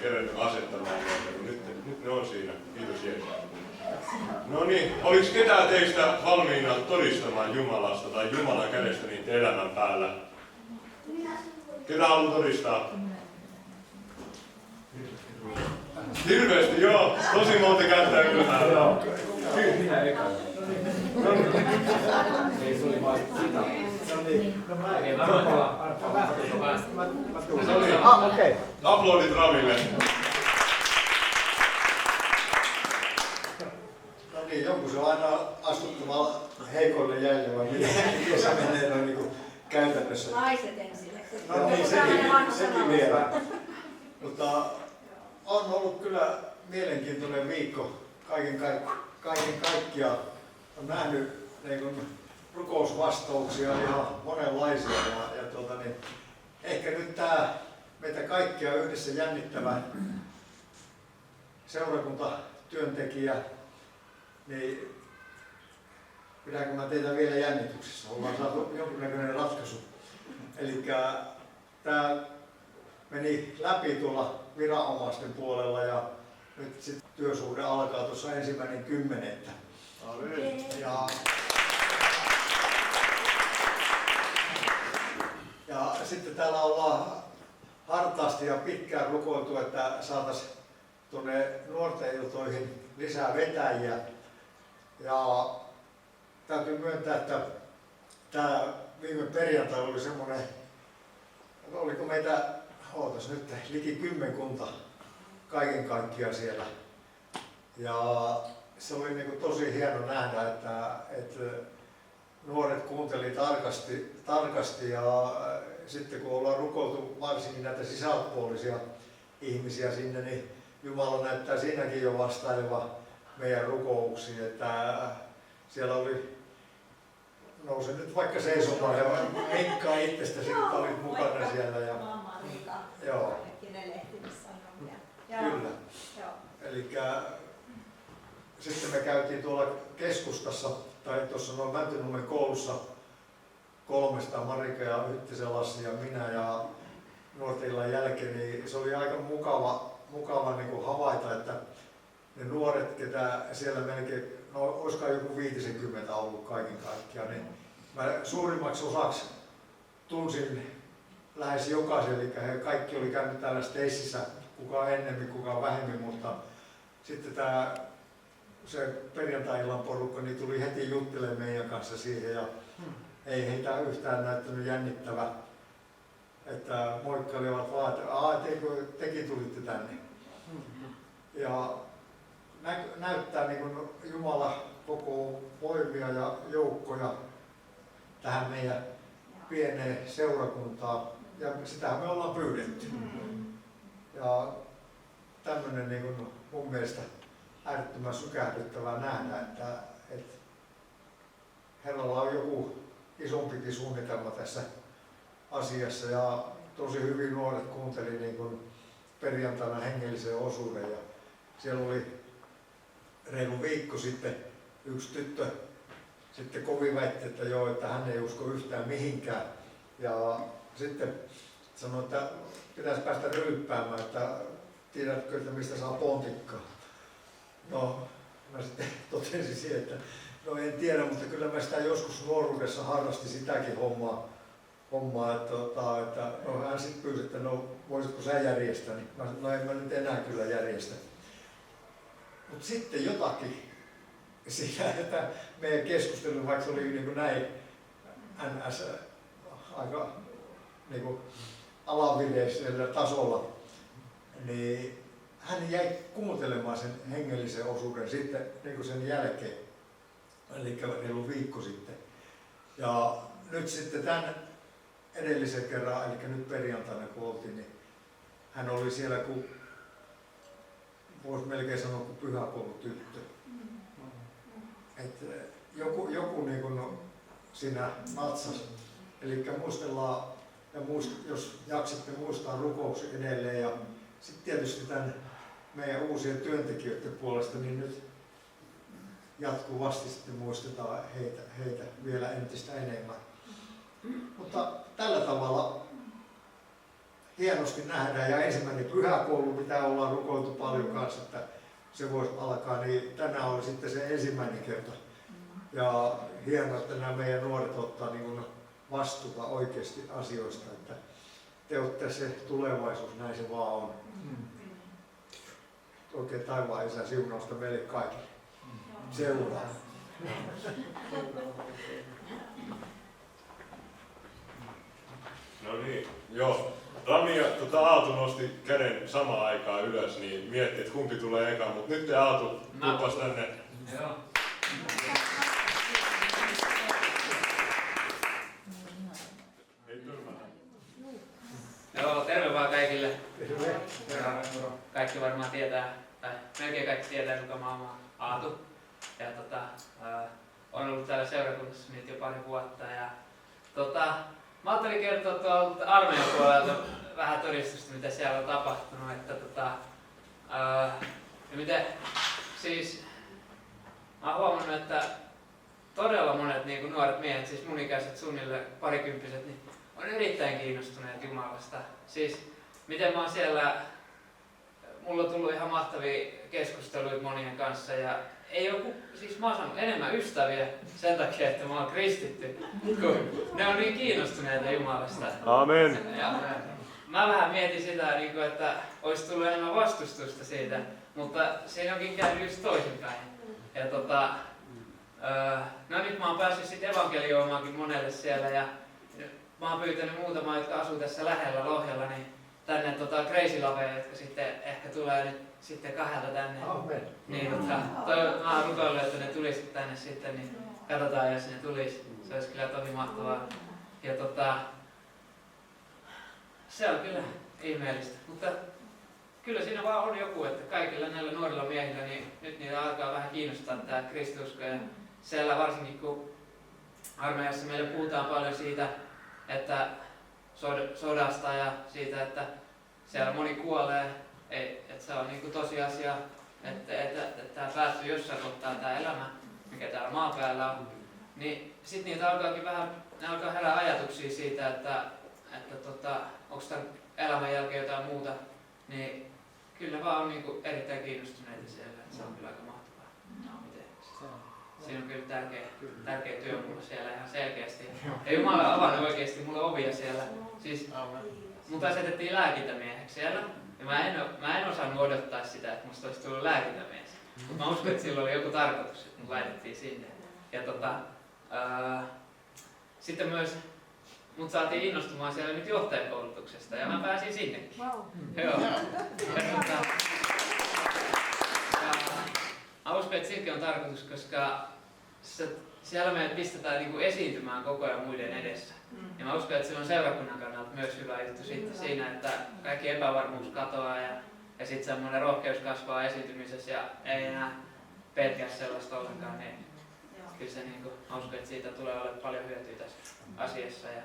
kerennyt asettamaan noita, niin nyt ne on siinä. Kiitos Jeesus. No niin, oliko ketään teistä valmiina todistamaan Jumalasta tai Jumalan kädestä niiden elämän päällä? Ketä haluaa todistaa? Hirveästi, joo. Tosi monta kättää ylhäällä. Joo, minä eka. Ei, se oli vaan sitä. No niin, no mä en. Okei. Aplodit Raville. No niin, jonkun se on aina astuttava heikoille jäljelle, vai miten se menee noin niin kuin käytännössä. Naiset ensin. No niin, sekin vielä. Mutta on ollut kyllä mielenkiintoinen viikko kaiken kaikkiaan. Olen nähnyt niin kuin rukousvastauksia ihan monenlaisia niin, ehkä nyt tämä meitä kaikkia yhdessä jännittävä seurakuntatyöntekijä, niin pidänkö mä teitä vielä jännityksessä? Ollaan saatu jonkinnäköinen ratkaisu. Eli tämä meni läpi tuolla viranomaisten puolella ja nyt sitten työsuhde alkaa tuossa 1.10. Ja sitten täällä ollaan hartaasti ja pitkään rukoiltu, että saataisiin tuonne nuorten iltoihin lisää vetäjiä. Ja täytyy myöntää, että tämä viime perjantai oli semmoinen, oliko meitä, nyt liki 10 kaiken kaikkiaan siellä. Ja se oli niin kuin tosi hieno nähdä, että nuoret kuunteli tarkasti ja sitten kun ollaan rukoiltu varsinkin näitä sisältöpuolisia ihmisiä sinne, niin Jumala näyttää siinäkin jo vastaileva meidän rukouksiin, että siellä nousi nyt vaikka seisomaan ja Minkkaa itsestäsi, kun olit mukana siellä. Ja, joo. Kyllä. Elikkä sitten me käytiin tuolla keskustassa, tai tuossa noin Mäntynummen koulussa 3 Marika ja Hyttisen Lassi ja minä ja nuorten illan jälkeen, niin se oli aika mukava niin kuin havaita, että ne nuoret, ketä siellä melkein, no olisikohan joku 50 ollut kaiken kaikkiaan, niin mä suurimmaksi osaksi tunsin lähes jokaisen, eli he kaikki oli käynyt täällä Steississä, kuka ennemmin, kuka vähemmin, mutta sitten se perjantai-illan porukka niin tuli heti juttelemaan meidän kanssa siihen ja ei heitä yhtään näyttänyt jännittävä, että moikkailivat vaan, että tekin tulitte tänne. Ja näyttää niin kuin Jumala koko voimia ja joukkoja tähän meidän pieneen seurakuntaan ja sitähän me ollaan pyydetty. Ja tämmöinen niin kuin mun mielestä äärettömän sykähdyttävää nähdä, että Herralla on joku isompikin suunnitelma tässä asiassa ja tosi hyvin nuoret kuunteli niin kuin perjantaina hengellisen osuuden ja siellä oli reilu viikko sitten yksi tyttö sitten kovin väitti, että joo, että hän ei usko yhtään mihinkään ja sitten sanoi, että pitäisi päästä ryyppäämään, että tiedätkö, että mistä saa pontikkaa. No, mä sitten totesin siihen, että no en tiedä, mutta kyllä mä sitä joskus nuoruudessa harrastin sitäkin hommaa että no hän sitten pyysi, että no voisitko sä järjestää, niin mä sanoin, no en mä nyt enää kyllä järjestä. Mutta sitten jotakin siinä, että meidän keskustelu, vaikka se oli niin kuin näin NS aika niin kuin alavireisellä tasolla, niin hän jäi kuuntelemaan sen hengellisen osuuden sitten niin kuin sen jälkeen, eli reilu viikko sitten. Ja nyt sitten tämän edellisen kerran, eli nyt perjantaina kun oltiin, niin hän oli siellä kuin, voisi melkein sanoa kuin pyhäkoulutyttö. Että joku niin kuin siinä natsasi. Eli muistellaan, ja jos jaksatte muistaa rukouksen edelleen ja sitten tietysti tämän meidän uusien työntekijöiden puolesta, niin nyt jatkuvasti sitten muistetaan heitä vielä entistä enemmän. Mutta tällä tavalla hienosti nähdään ja ensimmäinen pyhäkoulu, mitä ollaan rukoiltu paljon kanssa, että se voisi alkaa, niin tänään oli sitten se ensimmäinen kerta. Ja hienoa, että nämä meidän nuoret ottaa niin kuin vastuuta oikeasti asioista, että te olette se tulevaisuus, näin se vaan on. Oikein taivaan Isä siunausta meille kaikille. Seuraa. No niin, joo. Rami ja Aatu nosti käden samaan aikaan ylös, niin mietti, että kumpi tulee eka, mutta nyt te Aatu tupas tänne. Joo. Ei törmätä. Joo, terve vaan kaikille. Terve. Kaikki varmaan tietää, tai melkein kaikki tietää, kuka mä oon Aatu. Ja olen ollut täällä seurakunnassa nyt jo pari vuotta. Ja mä ajattelin kertoa tuolta armeijan puolelta vähän todistusta, mitä siellä on tapahtunut. Että ja miten, siis mä oon huomannut, että todella monet niin kuin nuoret miehet, siis mun ikäiset suunnilleen parikymppiset, niin on erittäin kiinnostuneet Jumalasta. Siis miten mä oon siellä, mulla on tullut ihan mahtavia keskusteluita monien kanssa ja ei ole, siis mä oon saanut enemmän ystäviä sen takia, että mä oon kristitty, kun ne on niin kiinnostuneita Jumalasta. Amen. Ja mä vähän mietin sitä, että olisi tullut enemmän vastustusta siitä, mutta siinä onkin käynyt just toisinpäin. Ja no nyt mä oon päässyt sitten evankelioimaankin monelle siellä ja mä oon pyytänyt muutamaa, jotka asuu tässä lähellä Lohjalla, niin tänne Crazy Laveen, jotka sitten ehkä tulee nyt sitten 2 tänne. Amen. Niin mä oon rukoillut, että ne tulisit tänne sitten, niin katsotaan jos ne tulis. Se olisi kyllä tosi mahtavaa. Ja se on kyllä ihmeellistä. Mutta kyllä siinä vaan on joku, että kaikilla näillä nuorilla miehillä, niin nyt niitä alkaa vähän kiinnostaa tämä kristiusko. Ja siellä varsinkin kun armeijassa meillä puhutaan paljon siitä, että sodasta ja siitä, että siellä moni kuolee, että se on niin kuin tosiasia, että tämä päättyy jossain kohtaa tämä elämä, mikä täällä maan päällä on. Niin sitten niitä alkaakin vähän, ne alkaa herää ajatuksia siitä, että onko tämän elämän jälkeen jotain muuta, niin kyllä ne vaan on niin kuin erittäin kiinnostuneita siellä, että se on kyllä aika mahtavaa. Siinä on kyllä tärkeä työ mulla siellä ihan selkeästi. Ja Jumala on avannut oikeasti mulle ovia siellä. Siis mut asetettiin lääkintämieheksi siellä. Ja mä en osannut odottaa sitä, että musta olisi tullut lääkintämies. Mutta mä uskon, että sillä oli joku tarkoitus, että mut laitettiin sinne. Ja sitten myös mut saatiin innostumaan siellä nyt johtajakoulutuksesta ja mä pääsin sinnekin. Wow. Joo. Mä uskon, että silläkin on tarkoitus, koska siellä meidät pistetään niinku esiintymään koko ajan muiden edessä. Ja mä uskon, että se on seurakunnan kannalta myös hyvä juttu sitten siinä, että kaikki epävarmuus katoaa ja sitten semmoinen rohkeus kasvaa esiintymisessä ja ei enää pelkää sellaista ollenkaan. Niin kyllä se mä uskon, että siitä tulee olemaan paljon hyötyä tässä asiassa. Ja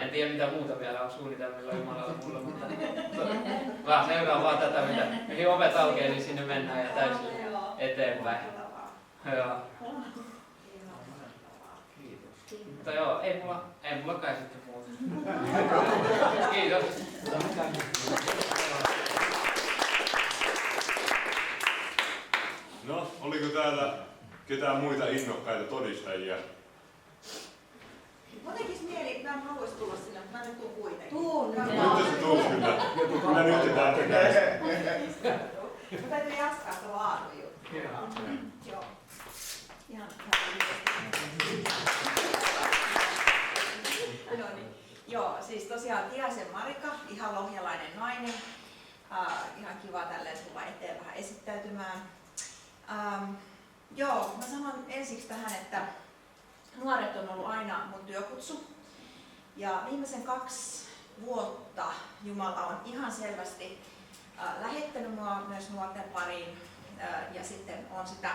en tiedä mitä muuta vielä on suunnitelmilla Jumalalla mulla, mutta vaan seuraan vaan tätä, mihin ovet aukeaa, niin sinne mennään ja täysin eteenpäin. Joo. Mutta joo, ei mulla kai sitten muuta. Kiitos. No, oliko täällä ketään muita innokkaita todistajia? Mun tekis mieli, mä en haluais tulla sinne, mutta mä nyt tuun kuitenkin. Nyt se tuus kyllä. Kyllä nyt pitää tehdä. Mä täytyy jatkaa tuo Aatu juttu. Joo. Ihan no niin. Joo, siis tosiaan Tiaisen Marika, ihan lohjalainen nainen. Ihan kiva tälleen tulla eteen vähän esittäytymään. Joo, mä sanon ensiksi tähän, että nuoret on ollut aina mun työkutsu. Ja viimeisen 2 vuotta Jumala on ihan selvästi lähettänyt mua myös nuorten pariin. Ja sitten on sitä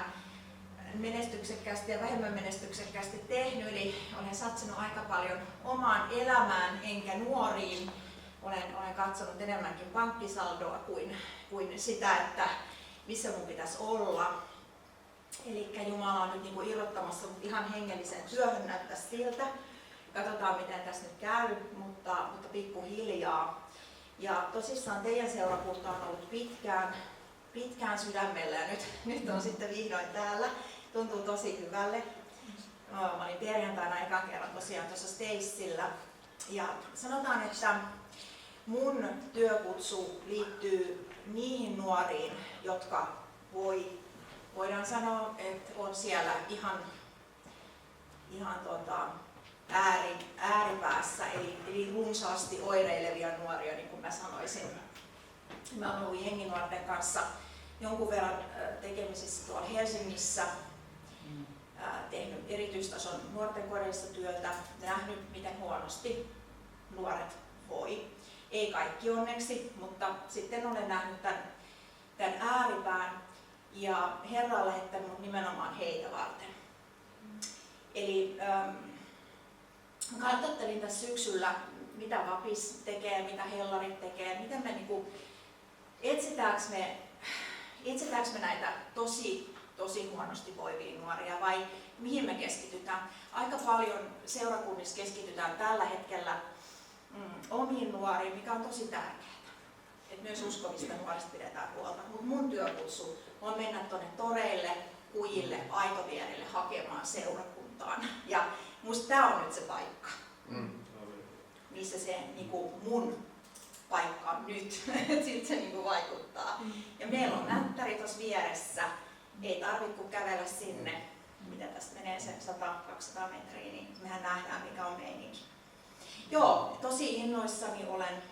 menestyksekkäästi ja vähemmän menestyksekkäästi tehnyt. Eli olen satsannut aika paljon omaan elämään enkä nuoriin. Olen katsonut enemmänkin pankkisaldoa kuin sitä, että missä mun pitäisi olla. Eli Jumala on nyt niin kuin irrottamassa mut ihan hengelliseen työhön, näyttää siltä. Katsotaan miten tässä nyt käy, mutta pikkuhiljaa. Ja tosissaan teidän seurakunta on ollut pitkään sydämellä ja nyt on sitten vihdoin täällä. Tuntuu tosi hyvälle. Mä olin perjantaina ekan kerran tosiaan tuossa Stacella. Ja sanotaan, että mun työkutsu liittyy niihin nuoriin, jotka voidaan sanoa, että on siellä ihan ääripäässä, eli runsaasti oireilevia nuoria, niin kuin mä sanoisin. Mä olen ollut jenginuorten kanssa jonkun verran tekemisissä tuolla Helsingissä, tehnyt erityistason nuorten kodeissa työtä, nähnyt miten huonosti nuoret voi. Ei kaikki onneksi, mutta sitten olen nähnyt tämän ääripään ja Herra on lähettänyt mut nimenomaan heitä varten. Eli katsottelin tässä syksyllä, mitä Vapis tekee, mitä Hellarit tekee, miten me etsitäänkö me näitä tosi huonosti voivia nuoria vai mihin me keskitytään. Aika paljon seurakunnissa keskitytään tällä hetkellä omiin nuoriin, mikä on tosi tärkeää. Et myös uskovista nuorista pidetään huolta. Mutta mun työkutsu on mennä tuonne toreille, kujille, aitovierille hakemaan seurakuntaan. Ja musta tää on nyt se paikka, missä se mun paikka on nyt. Sitten se vaikuttaa. Ja meillä on nättäri tuossa vieressä. Ei tarvitse kun kävellä sinne, mitä tästä menee se 100-200 metriä, niin mehän nähdään mikä on meininki. Joo, tosi innoissani olen.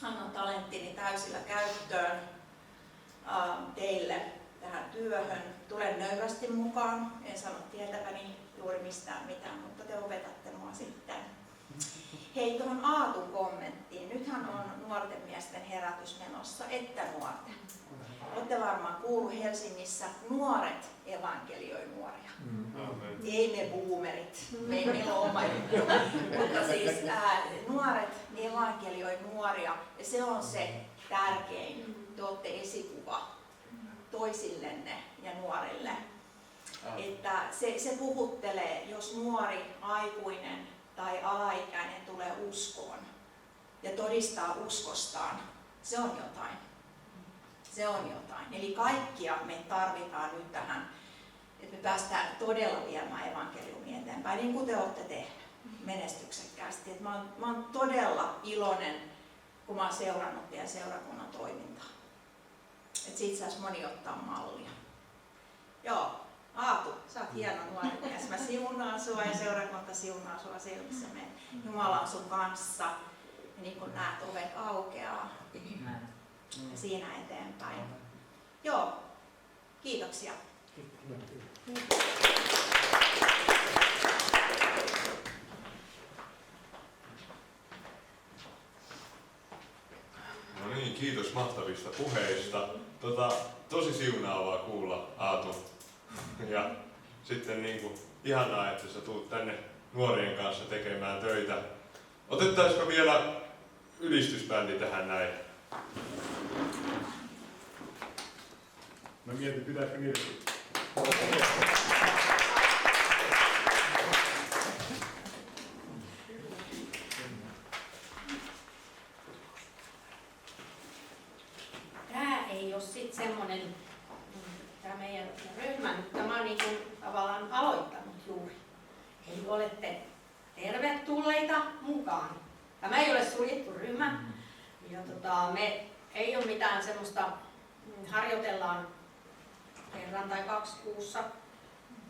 Annan talenttini täysillä käyttöön teille tähän työhön. Tulen nöyrästi mukaan. En sano tietäväni juuri mistään mitään, mutta te opetatte mua sitten. Hei, tuohon Aatun kommenttiin. Nythän on nuorten miesten herätys menossa, että nuorten. Olette varmaan kuullut Helsingissä, nuoret evankelioi nuoria. Ei me boomerit, meillä on oma juttu. Mutta siis nuoret evankelioi nuoria ja se on se tärkein. Te olette esikuva toisillenne ja nuorille. Että se puhuttelee, jos nuori, aikuinen tai alaikäinen tulee uskoon ja todistaa uskostaan. Se on jotain. Se on jotain. Eli kaikkia me tarvitaan nyt tähän, että me päästään todella viemään evankeliumia eteenpäin, niin kuin te olette tehneet menestyksekkäästi. Että mä oon todella iloinen, kun mä oon seurannut teidän seurakunnan toimintaa. Että siitä saisi moni ottaa mallia. Joo, Aatu, sä oot hieno nuori mies. Mä siunaan sua ja seurakunta siunaa sua silmissä. Jumala on sun kanssa. Ja niin kuin näet, ovet aukeaa. Ja siinä eteenpäin. Joo, kiitoksia. No niin, kiitos mahtavista puheista. Tosi siunaavaa kuulla, Aatu. Ja sitten ihanaa, että sä tuut tänne nuorien kanssa tekemään töitä. Otettaisiko vielä ylistysbändi tähän näin? Mä mietin, pitääkö irti. Tää ei ole sit semmonen, tää meidän ryhmä, mutta mä oon tavallaan aloittanut juuri. Eli olette tervetulleita mukaan. Tämä ei ole suljettu ryhmä. Ja me ei ole mitään semmoista, harjoitellaan kerran tai 2 kuussa,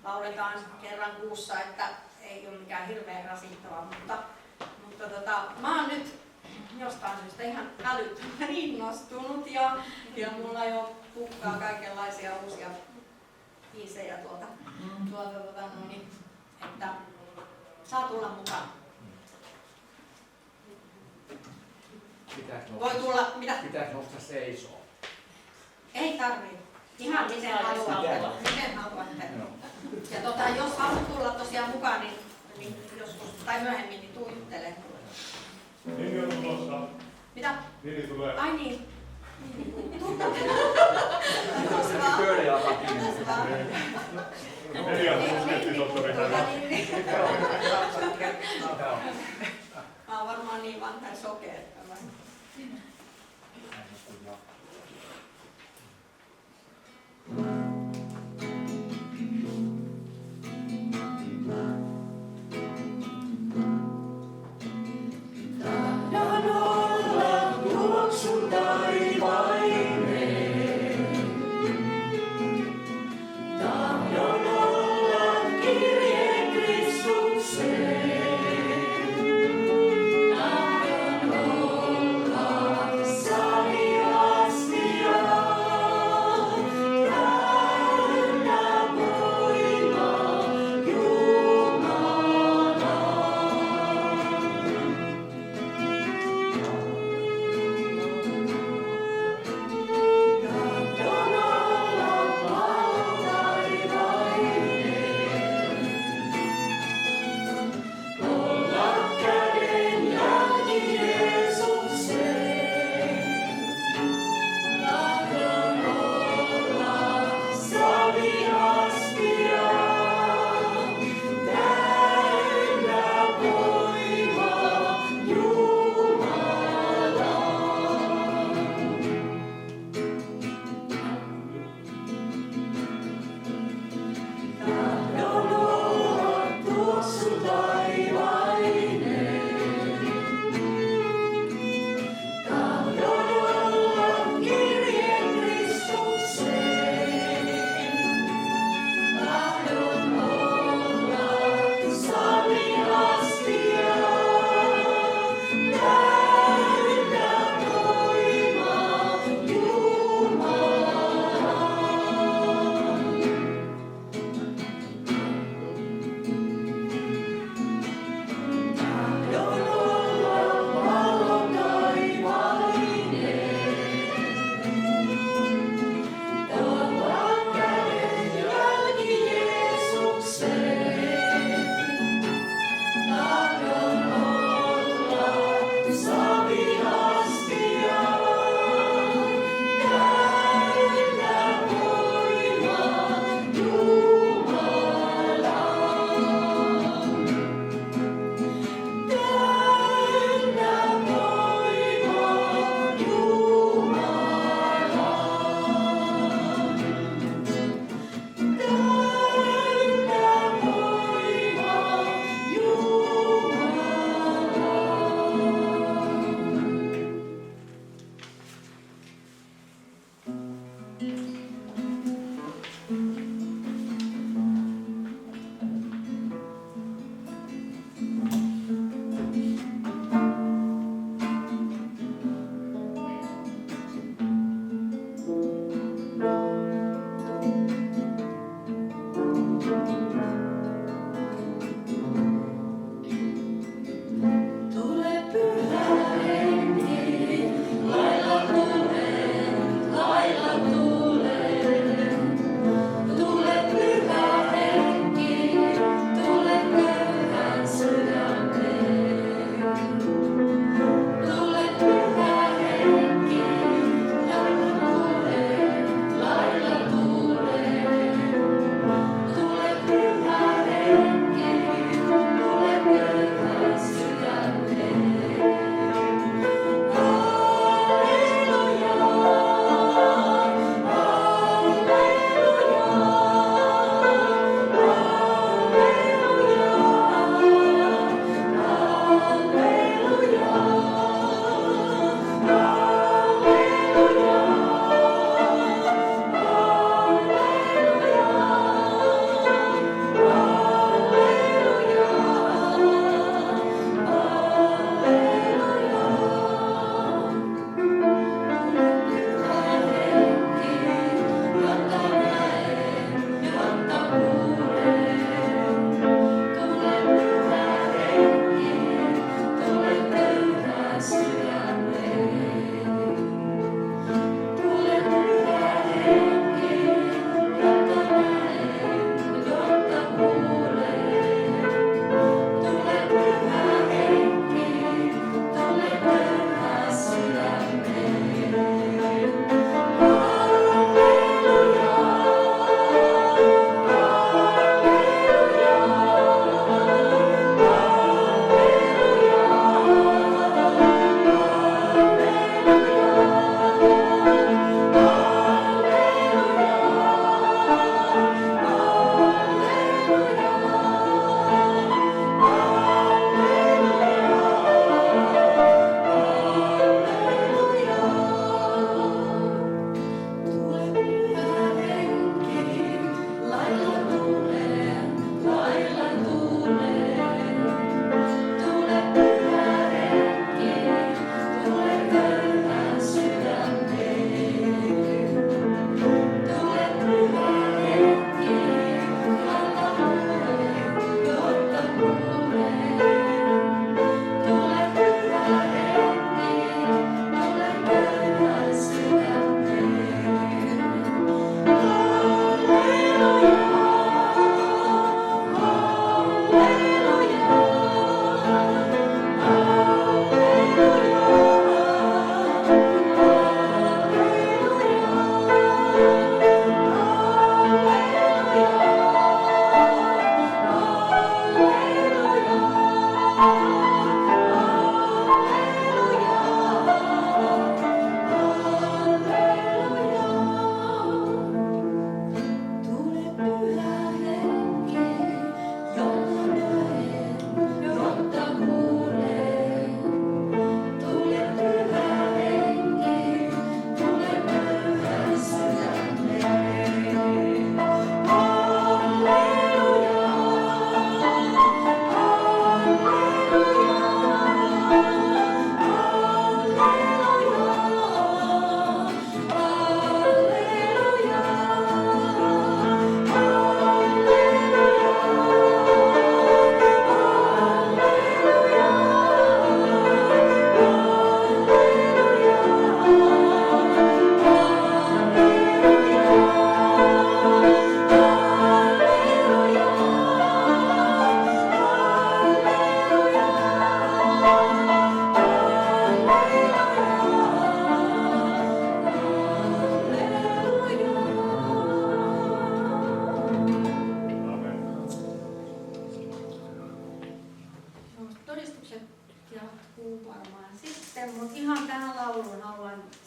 lauletaan kerran kuussa, että ei ole mikään hirveän rasittava, mutta mä oon nyt jostain syystä ihan älyttömän innostunut ja mulla jo pukkaa kaikenlaisia uusia biisejä että saa tulla mukaan. Voi tulla, mitä? Pitääkö nostaa seisoo? Ei tarvii. Ihan miten haluatte. Miten haluatte. Ja jos haluat tulla tosiaan mukaan, niin joskus tai myöhemmin, niin tuu juttelemaan. Nini on tulossa. Mitä? Nini tulee. Ai niin. Pöydä alkaa kiinni. Nini on konsulttitohtori. Mä oon varmaan niin vanha sokea, että Tahdon olla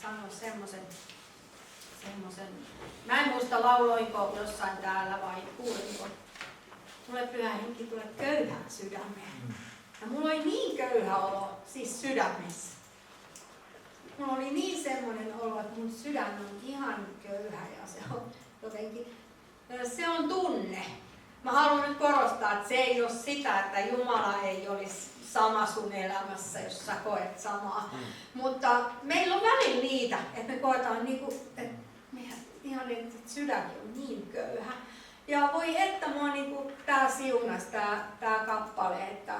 sanoa semmoisen, mä en muista lauloinko jossain täällä vai kuulinko. Tule Pyhä Henki, tule köyhään sydämeen. Ja mulla oli niin köyhä olo, siis sydämessä. Mulla oli niin semmoinen olo, että mun sydän on ihan köyhä ja se on jotenkin, se on tunne. Mä haluan nyt korostaa, että se ei ole sitä, että Jumala ei olisi sama sun elämässä, jos sä koet samaa. Mutta meillä on välillä niitä, että me koetaan, että että sydän on niin köyhä. Ja voi että mua tää siunas, tää kappale, että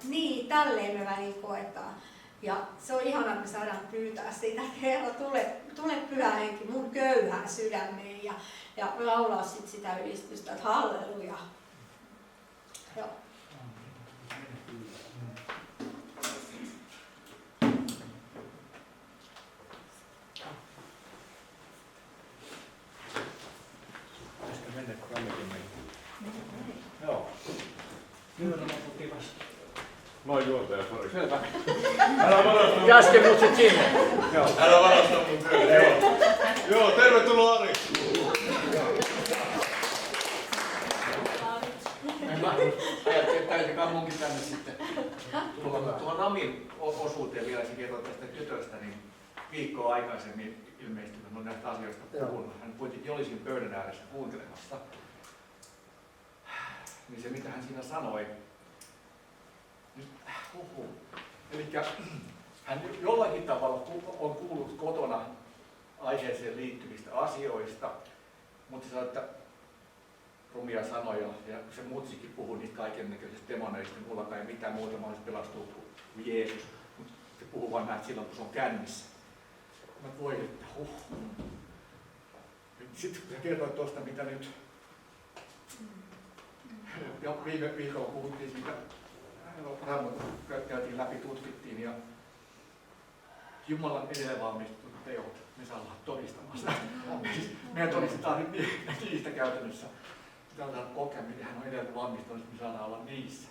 niin, tälleen me välillä koetaan. Ja se on ihanaa, että me saadaan pyytää siitä, että Herra, tule Pyhä Henki mun köyhään sydämeen ja laulaa sit sitä ylistystä, että halleluja. Joo. Joo. Nyt on kiitos. Mä oon juontaja, sori. Selvä. Älä varasta mun... Käske mut sit sinne. Joo. Älä varasta mun työtä, joo. Joo, tervetuloa Ari. Ajattelin, että täytyykään munkin tänne sitten tuohon Ramin osuuteen vielä, se kertoo tästä tytöstä, niin viikkoa aikaisemmin ilmeisesti hän on näistä asioista puhunut. Hän kuitenkin oli siinä pöydän ääressä kuuntelemassa. Niin se mitä hän siinä sanoi, eli hän jollakin tavalla on kuullut kotona aiheeseen liittyvistä asioista, mutta se sanoi, että rumia sanoja, ja kun se mutsikin puhui niistä kaikennäköisistä demoneista, niin mullakaan ei mitään muuta mahdollista pelastua kuin Jeesus. Mutta se puhuu vain näin silloin, kun se on kännissä. Mä voin, että Sitten kun sä kerroit tuosta, mitä nyt ja viime viikolla puhuttiin siitä, käytiin läpi, tutkittiin ja Jumalan edellä valmistunut teot, me saadaan olla todistamassa. Meidän todistetaan nyt niistä käytännössä. Me saadaan kokea, miten hän on edellä valmistunut, että me saadaan olla niissä.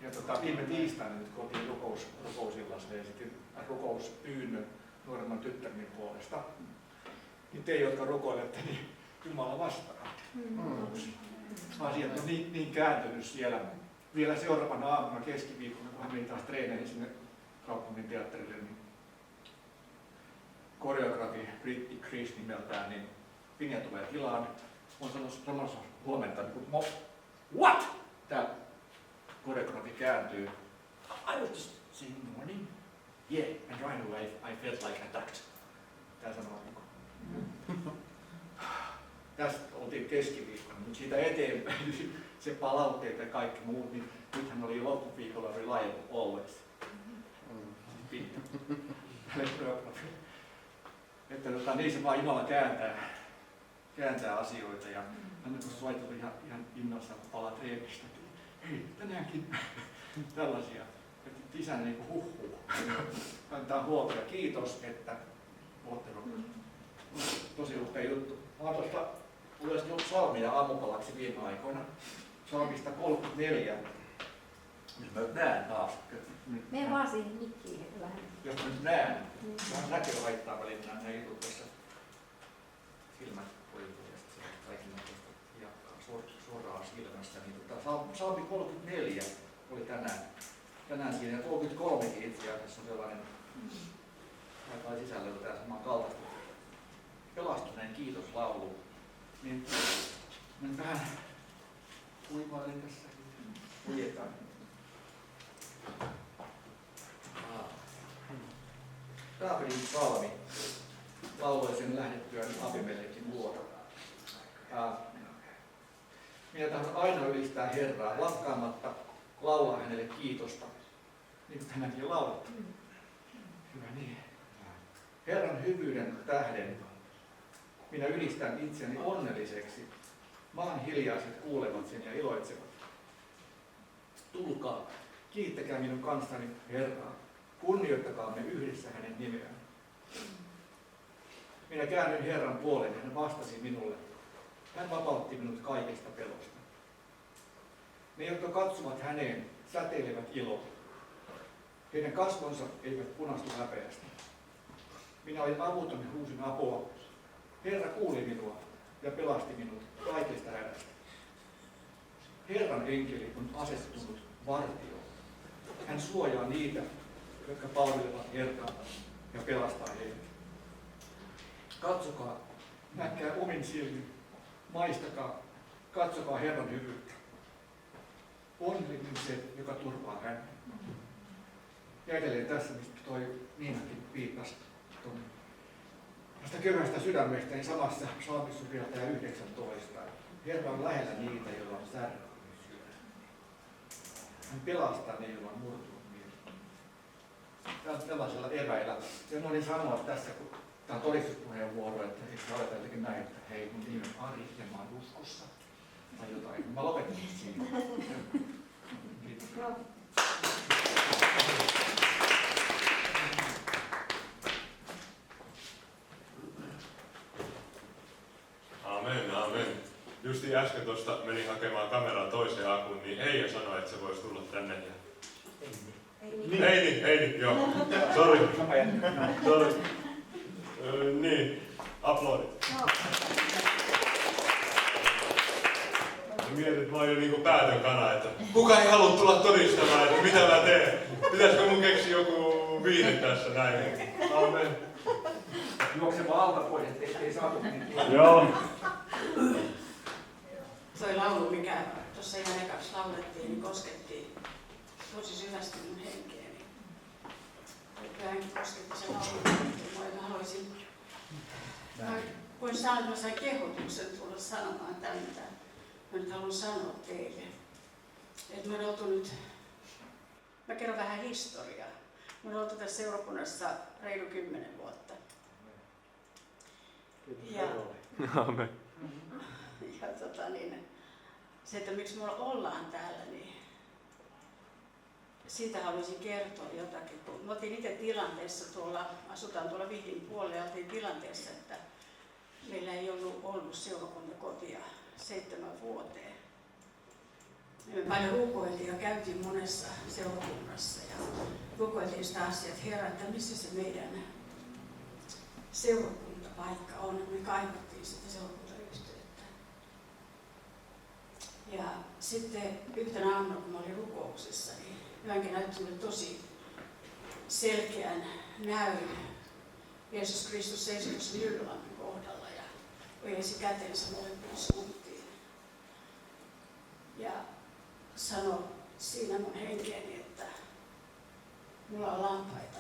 Ja viime tiistaina nyt kotiin rukousillassa ja sitten rukouspyynnön nuoremman tyttärmin puolesta. Niin te, jotka rukoilette, niin Jumala vastaa. Asiat on niin kääntynyt siellä. Vielä seuraavana aamuna keskiviikkona, kun hän meni taas treeneihin sinne kaupungin teatterille, niin koreografi Britti Chris nimeltään, niin Pinja tulee tilaan. On sanonut huomenta, niin kuin what? Tää koreografi kääntyy. I was just saying morning. Yeah, and right away I felt like attacked. Tää sanoo tästä oltiin keskiviikkona, mutta siitä eteenpäin se palautteet ja kaikki muut, niin nythän oli loppuviikolla reliable always. Että niin se vaan Jumala kääntää asioita ja hän on soitellut ihan innoissaan, kun palaa treenistä. Hei, tänäänkin tällaisia. Että isän niin huhuu. Antaa huolta ja kiitos, että olette tosi upea juttu. Mä oon tuosta lueskellut psalmia aamupalaksi viime aikoina. Psalmista 34. Jos mä nyt näen taas. Mene vaan siihen mikkiin vähän. Jos mä nyt näen. Vähän näkö haittaa välillä nämä jutut tässä. Silmät poikuu ja sitten kaikki näköistä jakkaa suoraan silmässä. Niin psalmi 34 oli tänään siinä ja 33 itse asiassa on sellainen tai sisällöltään saman kaltaista. Pelastuneen kiitoslaulu, niin vähän kuivailen tässä, ujetaan. Daavidin psalmi lauloi sen lähdettyään Abimelekin luota. Minä tahdon aina ylistää Herraa, lakkaamatta laulaa hänelle kiitosta, niin kuin tänäänkin laulettu. Hyvä niin. Herran hyvyyden tähden minä ylistän itseäni onnelliseksi. Maan hiljaiset kuulevat sen ja iloitsevat. Tulkaa, kiittäkää minun kanssani Herraa. Kunnioittakaamme yhdessä hänen nimeään. Minä käännyin Herran puoleen, hän vastasi minulle. Hän vapautti minut kaikesta pelosta. Ne, jotka katsovat häneen, säteilevät iloa. Heidän kasvonsa eivät punastu häpeästä. Minä olin avuton ja huusin apua. Herra kuuli minua ja pelasti minut kaikesta hädästä. Herran enkeli on asettunut vartioon. Hän suojaa niitä, jotka palvelevat Herraa ja pelastaa heidät. Katsokaa, näkää omin silmin, maistakaa, katsokaa Herran hyvyyttä. Onnellinen se, joka turvaa hänen. Ja edelleen tässä, mistä toi Niinakin viittasi tästä köyhästä sydämestä, niin samassa psalmissa vielä tämä 19. Herra on lähellä niitä, joilla on särkynyt sydän. Hän pelastaa ne, joilla on murtunut mieli. Tällaisella eväillä. Sen olin sanoa tässä, kun tämä on todistuspuheenvuoro, että eikö ole jotenkin näin, että hei, mun nimi on Ari ja mä oon uskossa. Tai jotain. Mä lopetin siinä. Kiitos. Amen, amen. Justi äsken tuosta menin hakemaan kameran toiseen akun, niin Eija sanoi, että se voisi tulla tänne. Ei, joo. Sori. Niin, aplodit. Mietin, että mä oon jo niinku päätön kana, että kuka ei halua tulla todistamaan, että mitä mä teen. Pitäisikö mun keksiä joku viihde tässä näin? Amen. Juokseva alta pois, ettei saatu niin. Joo. Toi laulu, mikä tuossa ihan ekaksi laulettiin, niin kosketti tosi syvästi mun henkeeni. Kyllähän kosketti se laulu, että mä haluaisin... Voin sanoa, että mä sain kehotuksen tulla sanomaan tämän, mitä mä nyt haluan sanoa teille. Että mä oltu nyt... Mä kerron vähän historiaa. Mä olen oltu tässä seurakunnassa reilu 10 vuotta. Ja, Amen. ja se, että miksi me ollaan täällä, niin siitä haluaisin kertoa jotakin. Me oltiin itse tilanteessa asutaan tuolla Vihdin puolella ja oltiin tilanteessa, että meillä ei ollut seurakuntakotia 7 vuoteen. Me paljon rukoiltiin ja käytiin monessa seurakunnassa ja rukoiltiin sitä asiaa, että Herra, että missä se meidän seurakuntapaikka on. Me kaivattiin sitä seurakuntayhteyttä. Ja sitten yhtenä aamuna, kun mä olin rukouksessa, niin Joankin näytti mulle tosi selkeän näyn. Jeesus Kristus seisoi tuossa Nyrlannin kohdalla ja ojensi kätensä molempiin suuntiin. Ja sanoi siinä mun henkeeni, että mulla on lampaita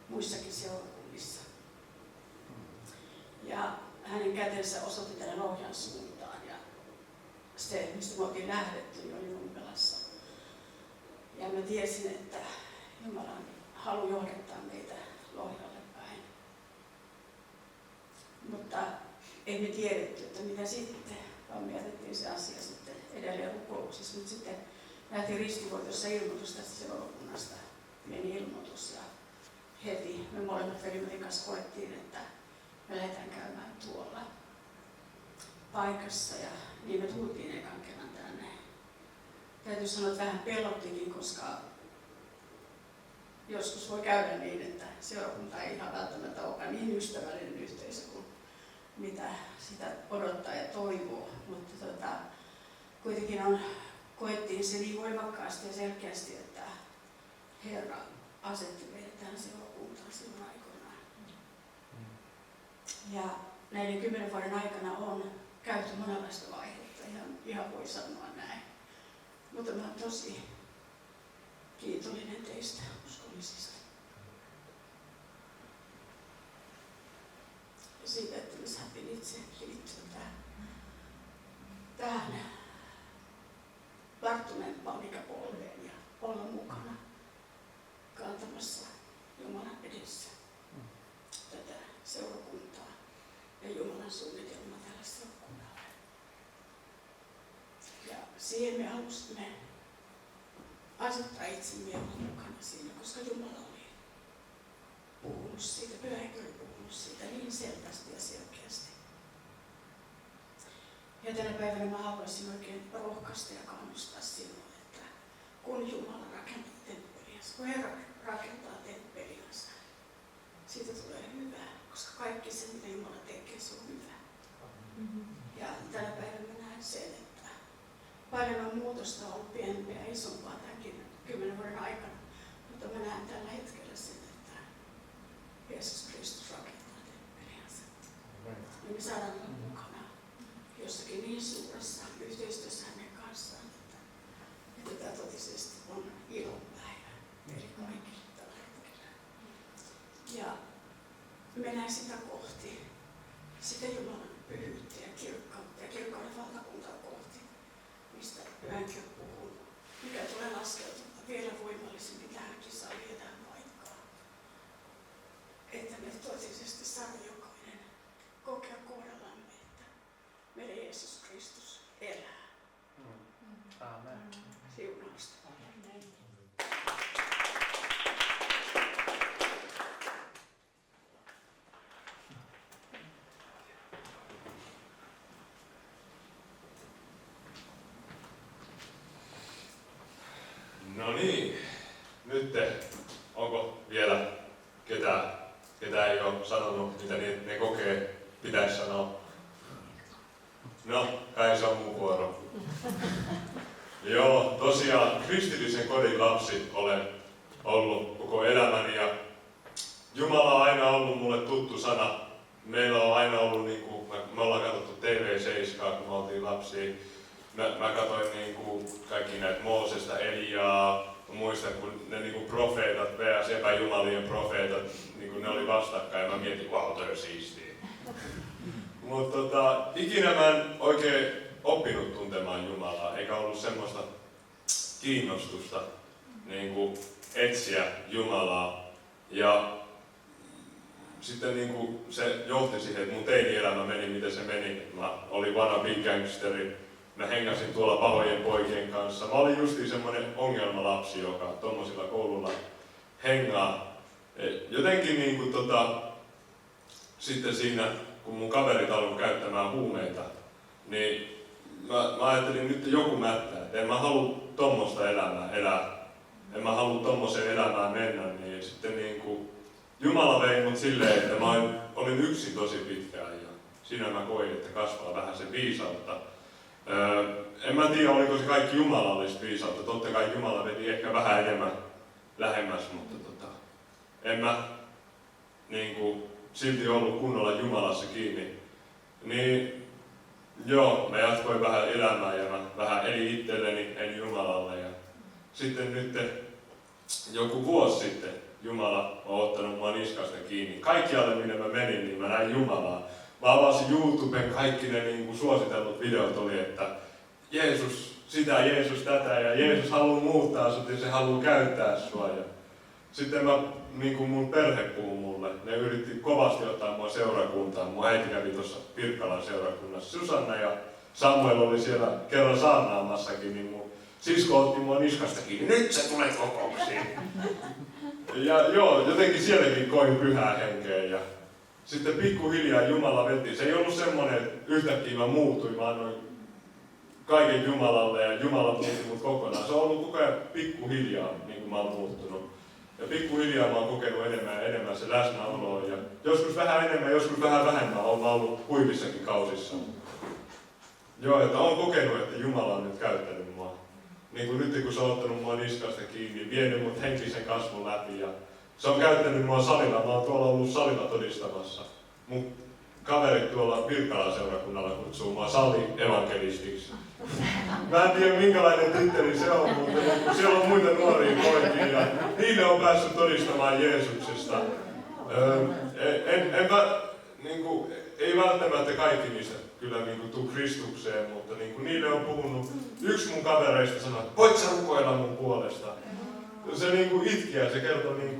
muissakin seurakunnissa. Ja hänen kätensä osoitti tänne Lohjan suuntaan ja se, mistä me oltiin lähdetty, niin oli Nummelassa. Ja mä tiesin, että Jumalan halu johdattaa meitä Lohjalle päin. Mutta ei me tiedetty, että mitä sitten, vaan me jätettiin se asia sitten edelleen rukouksissa. Mutta sitten nähtiin ristivoitossa ilmoitus tästä seurakunnasta, meni ilmoitus ja heti me molemmat velimme kanssa koettiin, että me lähdetään käymään tuolla paikassa ja niin me tultiin ekan kerran tänne. Täytyy sanoa, että vähän pelottikin, koska joskus voi käydä niin, että seurakunta ei ihan välttämättä olekaan niin ystävällinen yhteisö kuin mitä sitä odottaa ja toivoo. Mutta kuitenkin koettiin se niin voimakkaasti ja selkeästi, että Herra asetti meidät tähän seurakuntaan silloin aikoinaan. Ja näiden 10 vuoden aikana on käyty monenlaista vaihetta, ihan voi sanoa näin. Mutta mä olen tosi kiitollinen teistä uskollisista. Ja siitä, että mä sain itse liittyä tähän varttuneempaan ikäpolveen ja olla mukana kantamassa Jumalan edessä tätä seurakuntaa ja Jumalan suunnitelmaa tällä seurakunnalla. Ja siihen me halusimme asettaa itsemme olla mukana siinä, koska Jumala oli puhunut siitä, Pyhä Henki oli puhunut siitä niin selvästi ja selkeästi. Ja tänä päivänä mä haluaisin oikein rohkaista ja kannustaa sinua, että kun Jumala rakentaa temppeliänsä, kun Herra rakentaa temppeliänsä, siitä tulee hyvää, koska kaikki se, mitä Jumala tekee, se on hyvä. Ja tänä päivänä mä näen sen, että paljon muutosta on ollut pienempiä ja isompaa tämänkin 10 vuoden aikana, mutta mä näen tällä hetkellä sen, että Jeesus Kristus rakentaa temppeliänsä. Ja me saadaan olla mukana jossakin niin suuressa yhteistyössä hänen kanssaan, että tämä totisesti on ilonpäivä meille kaikille tällä hetkellä. Ja mennään sitä kohti, sitä Jumalan pyhyyttä ja kirkkautta ja kirkkauden valtakuntaa kohti, mistä Yhänkin on puhunut, mikä tulee laskeutumaan vielä voimallisemmin tähänkin saliin ja tähän paikkaan. Että me totisesti saadaan jokainen kokea kohdallamme, että meidän Jeesus Kristus elää. Amen. Siunausta. No niin, nyt onko vielä ketä ei ole sanonut, mitä ne kokee, pitäisi sanoa? No, kai se on mun vuoro. Joo, tosiaan kristillisen kodin lapsi olen ollut koko elämäni ja Jumala on aina ollut mulle tuttu sana. Meillä on aina ollut, me ollaan katsottu TV7, kun me oltiin lapsia. Mä katsoin kaikki näitä Moosesta, Eliaa. Mä muistan, kun ne profeetat, vs. epäjumalien profeetat, ne oli vastakkain. Mä mietin, toi on siistiä. Mutta ikinä mä en oikein oppinut tuntemaan Jumalaa, eikä ollut semmoista kiinnostusta etsiä Jumalaa. Ja sitten se johti siihen, että mun teini-elämä meni, miten se meni. Mä olin vanha big gangsteri. Mä hengäsin tuolla pahojen poikien kanssa. Mä olin justiin semmonen ongelmalapsi, joka tommosilla koululla hengaa. Jotenkin sitten siinä, kun mun kaverit alkoi käyttämään huumeita, niin mä ajattelin nyt joku mättää, että en mä halua tommosta elämää elää. En mä halua tommoseen elämään mennä, niin sitten Jumala vei mut silleen, että mä olin yksin tosi pitkään ja siinä mä koin, että kasvaa vähän se viisautta. En mä tiedä, oliko se kaikki jumalallista viisautta. Totta kai Jumala veti ehkä vähän enemmän lähemmäs, mutta en mä silti ollut kunnolla Jumalassa kiinni. Niin joo, mä jatkoin vähän elämää ja mä vähän elin itselleni, en Jumalalle. Ja sitten nyt joku vuosi sitten Jumala on ottanut mua niskasta kiinni. Kaikkialle minne mä menin, niin mä näin Jumalaa. Mä avasin YouTuben, kaikki ne suositellut videot oli, että Jeesus sitä, Jeesus tätä ja Jeesus haluaa muuttaa sut ja se haluaa käyttää sua. Ja sitten mun perhe puhui mulle. Ne yritti kovasti ottaa mua seurakuntaan. Mun äiti kävi tuossa Pirkkalan seurakunnassa. Susanna ja Samuel oli siellä kerran saarnaamassakin, niin mun sisko otti mua niskasta kiinni. Nyt sä tulet kokouksiin! Ja joo, jotenkin sielläkin koin pyhää henkeä. Ja sitten pikkuhiljaa Jumala veti. Se ei ollut semmoinen, että yhtäkkiä mä muutuin, mä annoin kaiken Jumalalle ja Jumala muutti mut kokonaan. Se on ollut koko ajan pikkuhiljaa, niin kuin mä oon muuttunut. Ja pikkuhiljaa mä oon kokenut enemmän ja enemmän se läsnäoloa. Ja joskus vähän enemmän, joskus vähän vähemmän oon mä ollut huivissakin kausissa. Joo, että oon kokenut, että Jumala on nyt käyttänyt mua. Niin kuin nyt kun se on ottanut mua niskasta kiinni, vienyt mut henkisen kasvun läpi. Ja se on käyttänyt mua salilla. Mä oon tuolla ollut salilla todistamassa. Mun kaverit tuolla Pirkkalan seurakunnalla kutsuu mua sali-evankelistiksi. Mä en tiedä minkälainen titteli se on, mutta siellä on muita nuoria poikia ja niille on päässyt todistamaan Jeesuksesta. Ei välttämättä kaikki niistä kyllä tuu Kristukseen, mutta niille on puhunut. Yksi mun kavereista sanoi, että voit sä rukoilla mun puolesta. Se itki ja se kertoi,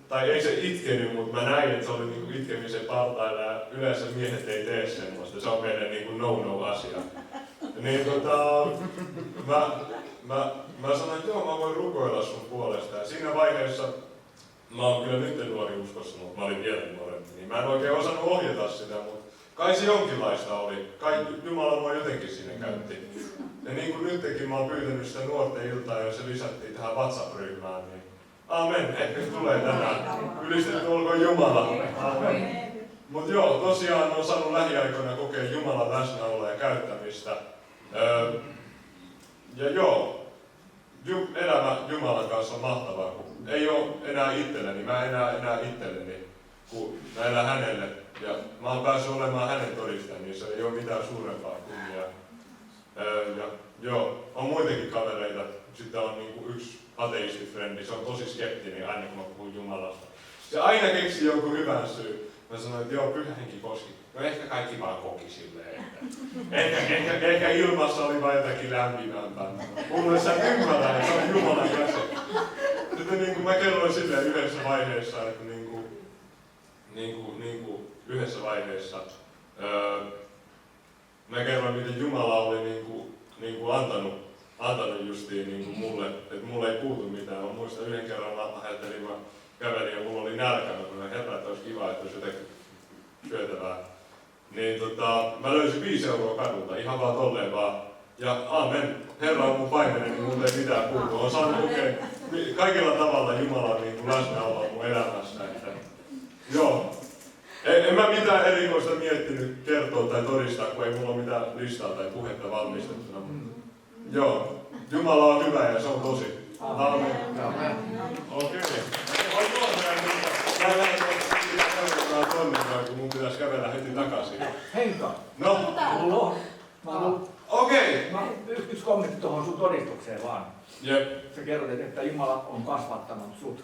tai ei se itkenyt, mutta mä näin, että se oli itkemisen partailla ja yleensä miehet ei tee semmoista. Se on meidän no-no asia. Niin mä sanoin, että joo, mä voin rukoilla sun puolesta. Ja siinä vaiheessa, mä oon kyllä nyt nuori uskossa, mutta mä olin vielä nuorempi, niin mä en oikein osannut ohjata sitä, mutta kai se jonkinlaista oli. Kai Jumala mua jotenkin sinne käytti. Ja niin kuin nytkin mä oon pyytänyt sitä nuorten iltaa ja se lisättiin tähän WhatsApp-ryhmään, niin Amen. Ehkä tulee tänään. Ylistetty olkoon Jumala. Amen. Mutta joo, tosiaan olen saanut lähiaikoina kokea Jumalan läsnäoloa ja käyttämistä. Ja joo, elämä Jumalan kanssa on mahtavaa, kun ei ole enää itselleni, mä enää itselleni, kun mä elän hänelle. Ja mä oon päässyt olemaan hänen todistajan, niin se ei ole mitään suurempaa kunniaa. Ja joo, on muitakin kavereita. Sitten on niinku yksi ateistifrendi, se on tosi skeptinen aina kun mä puhun Jumalasta. Se aina keksii jonkun hyvän syyn. Mä sanoin, että joo, Pyhä Henki koski. No ehkä kaikki vaan koki silleen, että ehkä ilmassa oli vaan jotakin lämpimämpää. Mulle sä ymmärrän, että se on Jumalan käsi. Sitten niin kuin mä kerroin silleen yhdessä vaiheessa, että yhdessä vaiheessa mä kerroin, miten Jumala oli antanut justiin mulle, että mulle ei puutu mitään. Mä muistan yhden kerran ajattelin, mä kävelin ja mulla oli nälkä, mä sanoin, herra, että olisi kiva, että olisi jotakin syötävää. Niin mä löysin 5 euroa kadulta, ihan vaan tolleen vaan. Ja amen, Herra on mun paimeneni, niin mulle ei mitään puutu. Olen saanut lukea kaikilla tavalla Jumalan läsnäoloa mun elämässä. Että, joo. En mä mitään erikoista miettinyt kertoa tai todistaa, kun ei mulla ole mitään listaa tai puhetta valmistettuna. Joo, Jumala on hyvä ja se on tosi. Amen. Okei. Mä lähden toimintaan, kun mun pitäisi kävellä heti takaisin. Henkka, No? Okei. Yksi kommentti tuohon sun todistukseen vaan. Jep. Sä kerroit, että Jumala on kasvattanut sut.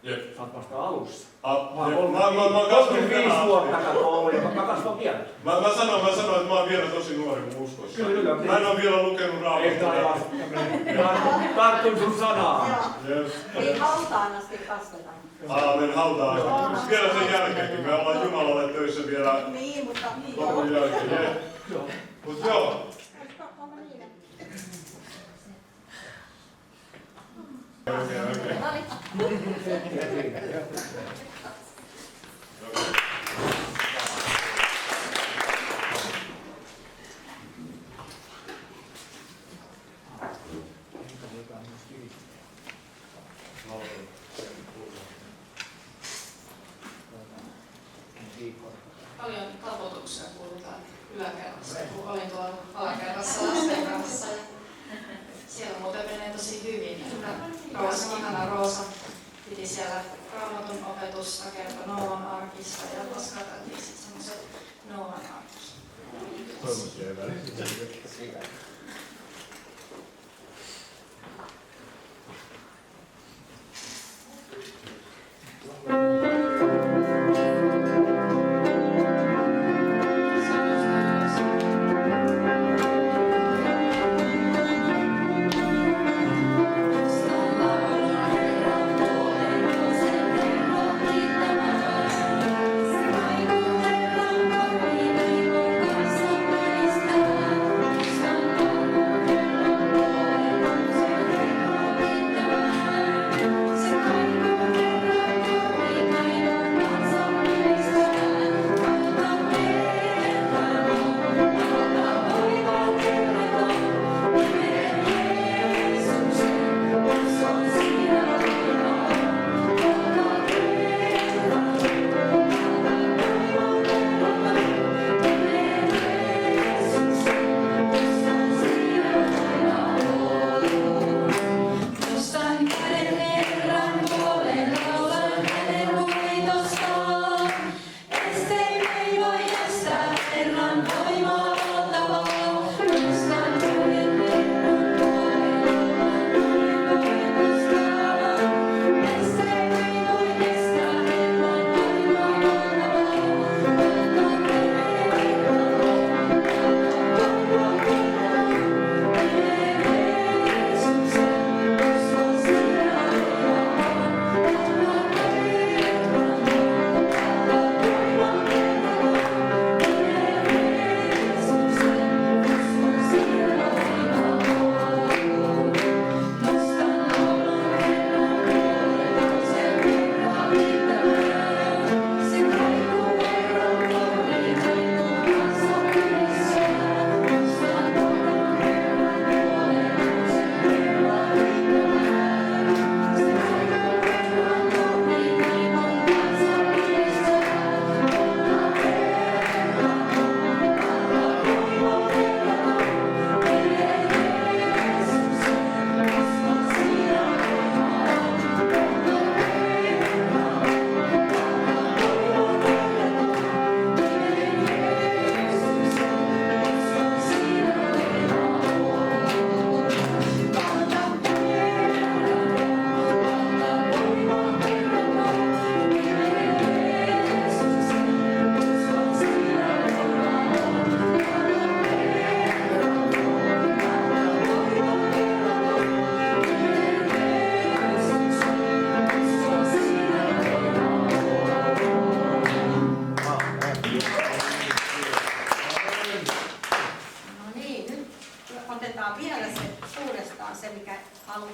Jep. Sä oot vasta alussa. Mä oon kasvanut 5 vuotta kato, mä kasvan vielä. Mä sanoin, että mä oon vielä tosi nuori mun uskossa. Kyllä. Mä en oo vielä lukenut Raamattua. Tartun sun sanaa. Ei hautaan asti kasvetaan. Aamen, hautaan. Vielä sen jälkeenkin. Me ollaan Jumalalle töissä vielä Niin, mutta lopun jälkeen. Mut joo. Paljon taputuksia kuulutaan yläkerrassa, kun olin tuolla alakerrassa lasten kanssa. Siellä muuten menee tosi hyvin. Ihana Roosa piti siellä Raamatun opetusta, kertoi Nooan arkista ja laskateltiin sitten semmoiset Nooan arkista. Thank you.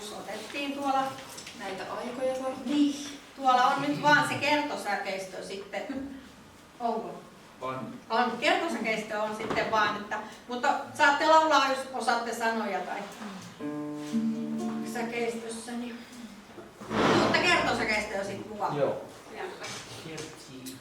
ajatus otettiin tuolla. Näitä aikoja vai? Niin, tuolla on nyt vaan se kertosäkeistö sitten. Onko? On, kertosäkeistö on sitten vaan, että, mutta saatte laulaa, jos osaatte sanoja tai säkeistössä. Niin. Mutta kertosäkeistö on sitten mukava. Joo. Ja. Kertsi.